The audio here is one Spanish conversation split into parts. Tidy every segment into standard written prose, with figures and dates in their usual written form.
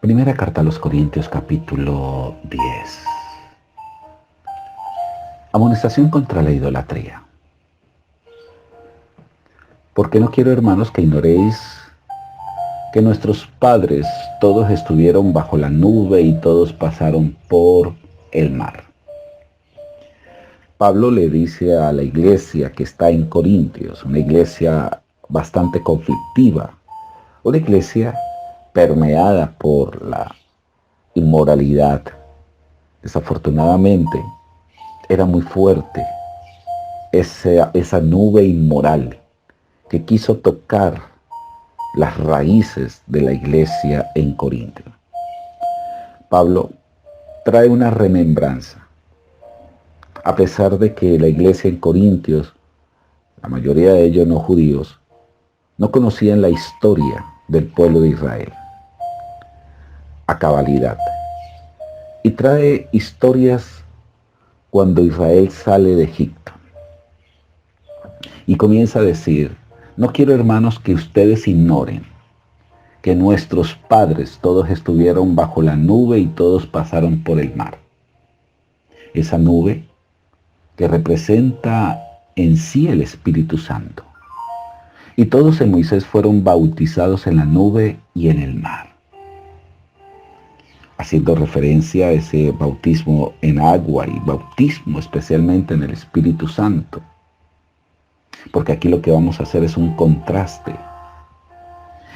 Primera carta a los Corintios, capítulo 10. Amonestación contra la idolatría. Porque no quiero, hermanos, que ignoréis que nuestros padres todos estuvieron bajo la nube y todos pasaron por el mar. Pablo le dice a la iglesia que está en Corintios, una iglesia bastante conflictiva, una iglesia permeada por la inmoralidad. Desafortunadamente, era muy fuerte esa nube inmoral que quiso tocar las raíces de la iglesia en Corinto. Pablo trae una remembranza. A pesar de que la iglesia en Corintios, la mayoría de ellos no judíos, no conocían la historia del pueblo de Israel a cabalidad. Y trae historias cuando Israel sale de Egipto. Y comienza a decir: no quiero, hermanos, que ustedes ignoren que nuestros padres todos estuvieron bajo la nube y todos pasaron por el mar. Esa nube que representa en sí el Espíritu Santo. Y todos en Moisés fueron bautizados en la nube y en el mar. Haciendo referencia a ese bautismo en agua y bautismo especialmente en el Espíritu Santo. Porque aquí lo que vamos a hacer es un contraste.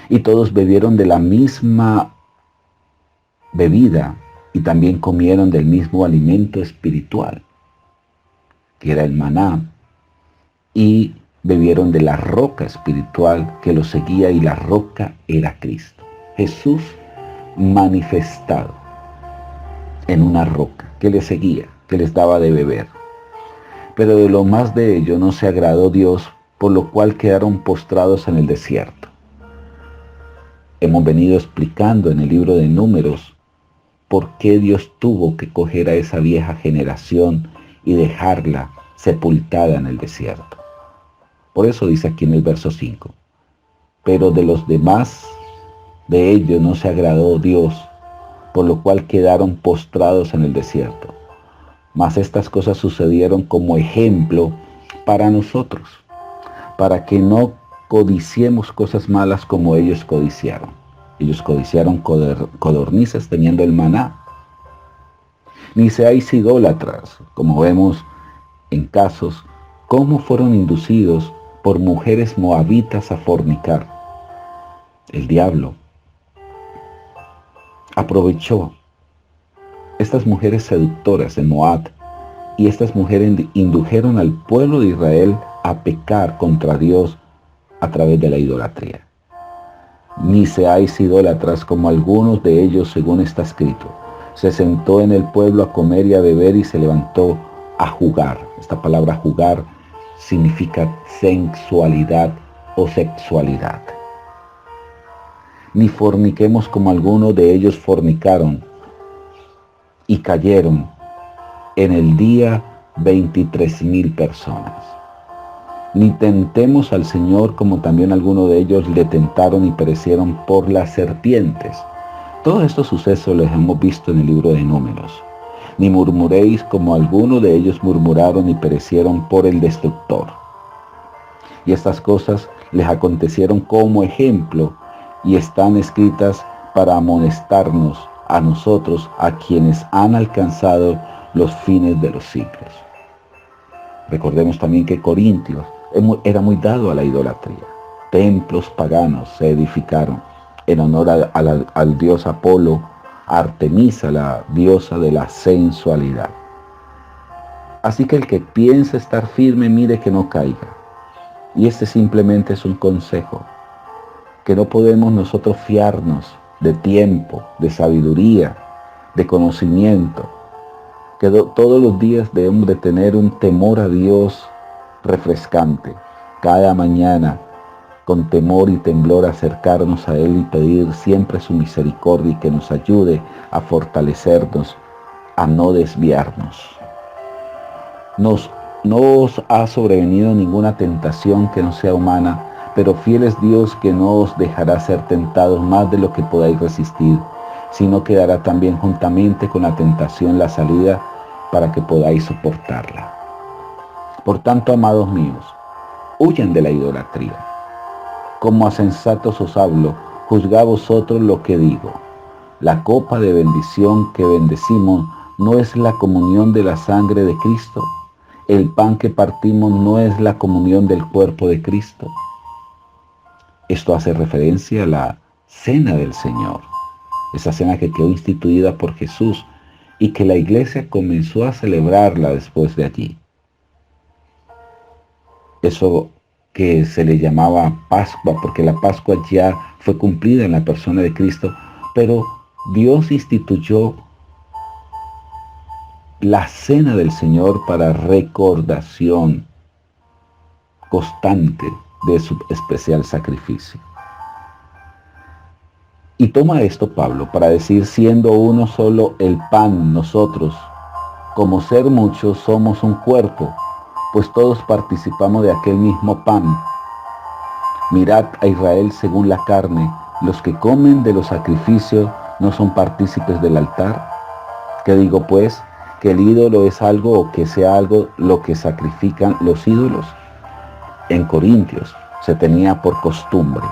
Y todos bebieron de la misma bebida y también comieron del mismo alimento espiritual, que era el maná, y bebieron de la roca espiritual que los seguía, y la roca era Cristo. Jesús manifestado en una roca que les seguía, que les daba de beber. Pero de lo más de ello no se agradó Dios, por lo cual quedaron postrados en el desierto. Hemos venido explicando en el libro de Números por qué Dios tuvo que coger a esa vieja generación y dejarla sepultada en el desierto. Por eso dice aquí en el verso 5, pero de los demás de ellos no se agradó Dios, por lo cual quedaron postrados en el desierto. Mas estas cosas sucedieron como ejemplo para nosotros, para que no codiciemos cosas malas como ellos codiciaron. Ellos codiciaron codornices teniendo el maná. Ni seáis idólatras, como vemos en casos, cómo fueron inducidos por mujeres moabitas a fornicar. El diablo aprovechó estas mujeres seductoras de Moab, y estas mujeres indujeron al pueblo de Israel a pecar contra Dios a través de la idolatría. Ni seáis idólatras como algunos de ellos, según está escrito. Se sentó en el pueblo a comer y a beber y se levantó a jugar. Esta palabra jugar significa sensualidad o sexualidad. Ni forniquemos como algunos de ellos fornicaron y cayeron en el día 23,000 personas. Ni tentemos al Señor como también algunos de ellos le tentaron y perecieron por las serpientes. Todos estos sucesos los hemos visto en el libro de Números. Ni murmuréis como algunos de ellos murmuraron y perecieron por el destructor. Y estas cosas les acontecieron como ejemplo y están escritas para amonestarnos a nosotros, a quienes han alcanzado los fines de los siglos. Recordemos también que Corintios era muy dado a la idolatría. Templos paganos se edificaron en honor al dios Apolo, a Artemisa, la diosa de la sensualidad. Así que el que piense estar firme, mire que no caiga. Y este simplemente es un consejo, que no podemos nosotros fiarnos de tiempo, de sabiduría, de conocimiento, que todos los días debemos de tener un temor a Dios refrescante. Cada mañana, con temor y temblor, acercarnos a Él y pedir siempre su misericordia y que nos ayude a fortalecernos, a no desviarnos. No os ha sobrevenido ninguna tentación que no sea humana, pero fiel es Dios, que no os dejará ser tentados más de lo que podáis resistir, sino que dará también juntamente con la tentación la salida para que podáis soportarla. Por tanto, amados míos, huyan de la idolatría. Como a sensatos os hablo, juzgad vosotros lo que digo. La copa de bendición que bendecimos no es la comunión de la sangre de Cristo. El pan que partimos no es la comunión del cuerpo de Cristo. Esto hace referencia a la cena del Señor, esa cena que quedó instituida por Jesús y que la iglesia comenzó a celebrarla después de allí. Eso que se le llamaba Pascua, porque la Pascua ya fue cumplida en la persona de Cristo, pero Dios instituyó la cena del Señor para recordación constante de su especial sacrificio. Y toma esto Pablo para decir, siendo uno solo el pan, nosotros, como ser muchos, somos un cuerpo, pues todos participamos de aquel mismo pan. Mirad a Israel según la carne, los que comen de los sacrificios no son partícipes del altar. ¿Qué digo pues? ¿Que el ídolo es algo o que sea algo lo que sacrifican los ídolos? En Corintios se tenía por costumbre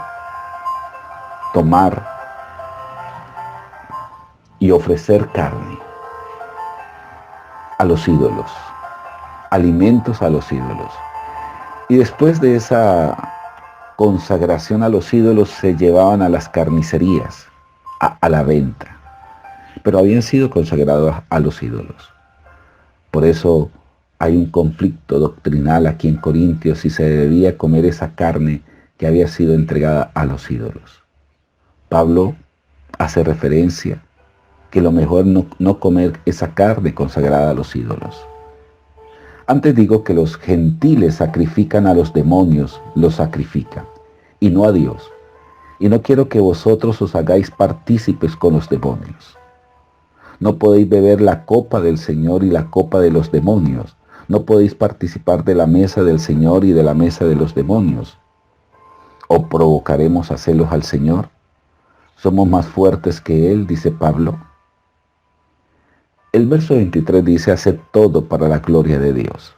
tomar y ofrecer carne a los ídolos, alimentos a los ídolos. Y después de esa consagración a los ídolos se llevaban a las carnicerías, a la venta. Pero habían sido consagrados a los ídolos. Por eso hay un conflicto doctrinal aquí en Corintios si se debía comer esa carne que había sido entregada a los ídolos. Pablo hace referencia que lo mejor no comer esa carne consagrada a los ídolos. Antes digo que los gentiles sacrifican a los demonios, los sacrifican, y no a Dios. Y no quiero que vosotros os hagáis partícipes con los demonios. No podéis beber la copa del Señor y la copa de los demonios. No podéis participar de la mesa del Señor y de la mesa de los demonios. ¿O provocaremos a celos al Señor? ¿Somos más fuertes que Él?, dice Pablo. El verso 23 dice, haced todo para la gloria de Dios.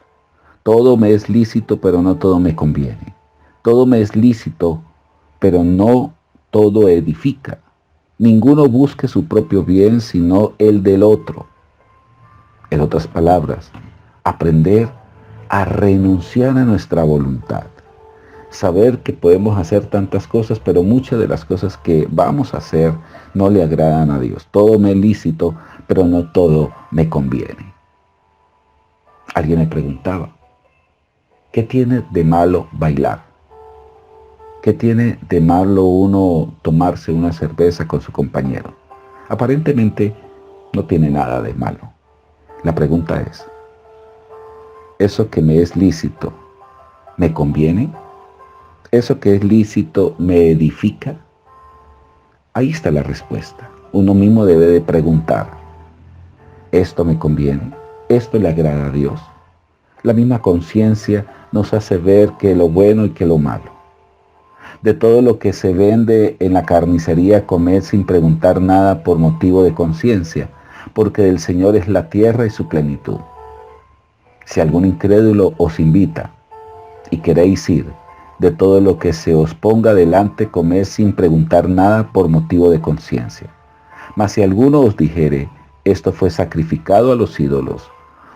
Todo me es lícito, pero no todo me conviene. Todo me es lícito, pero no todo edifica. Ninguno busque su propio bien, sino el del otro. En otras palabras, aprender a renunciar a nuestra voluntad. Saber que podemos hacer tantas cosas, pero muchas de las cosas que vamos a hacer no le agradan a Dios. Todo me es lícito, pero no todo me conviene. Alguien me preguntaba, ¿qué tiene de malo bailar? ¿Qué tiene de malo uno tomarse una cerveza con su compañero? Aparentemente no tiene nada de malo. La pregunta es, ¿eso que me es lícito me conviene? ¿Eso que es lícito me edifica? Ahí está la respuesta. Uno mismo debe de preguntar, ¿esto me conviene? ¿Esto le agrada a Dios? La misma conciencia nos hace ver que lo bueno y que lo malo. De todo lo que se vende en la carnicería, comed sin preguntar nada por motivo de conciencia, porque del Señor es la tierra y su plenitud. Si algún incrédulo os invita y queréis ir, de todo lo que se os ponga delante, comed sin preguntar nada por motivo de conciencia. Mas si alguno os dijere, esto fue sacrificado a los ídolos,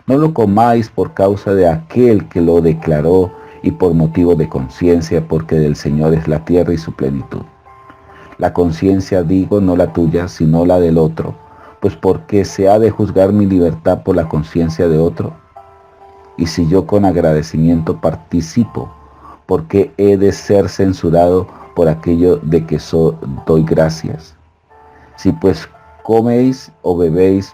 no lo comáis por causa de aquel que lo declaró y por motivo de conciencia, porque del Señor es la tierra y su plenitud. La conciencia, digo, no la tuya, sino la del otro, pues porque se ha de juzgar mi libertad por la conciencia de otro. Y si yo con agradecimiento participo, ¿por qué he de ser censurado por aquello de que doy gracias? Si pues coméis o bebéis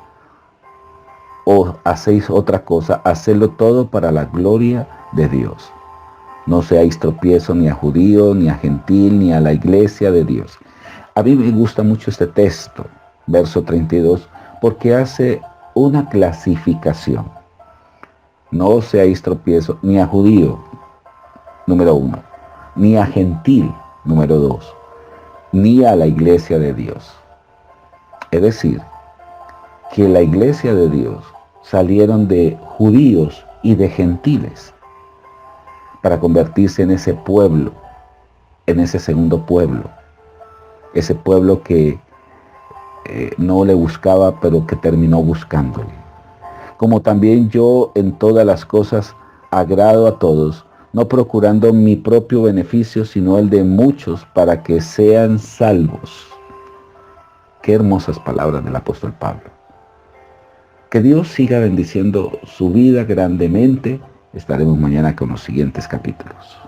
o hacéis otra cosa, hacedlo todo para la gloria de Dios. No seáis tropiezo ni a judío, ni a gentil, ni a la iglesia de Dios. A mí me gusta mucho este texto, verso 32, porque hace una clasificación. No seáis tropiezo ni a judío, número 1, ni a gentil, número 2, ni a la iglesia de Dios. Es decir, que la iglesia de Dios salieron de judíos y de gentiles para convertirse en ese pueblo, en ese segundo pueblo, ese pueblo que no le buscaba, pero que terminó buscándole. Como también yo en todas las cosas agrado a todos, no procurando mi propio beneficio, sino el de muchos, para que sean salvos. Qué hermosas palabras del apóstol Pablo. Que Dios siga bendiciendo su vida grandemente. Estaremos mañana con los siguientes capítulos.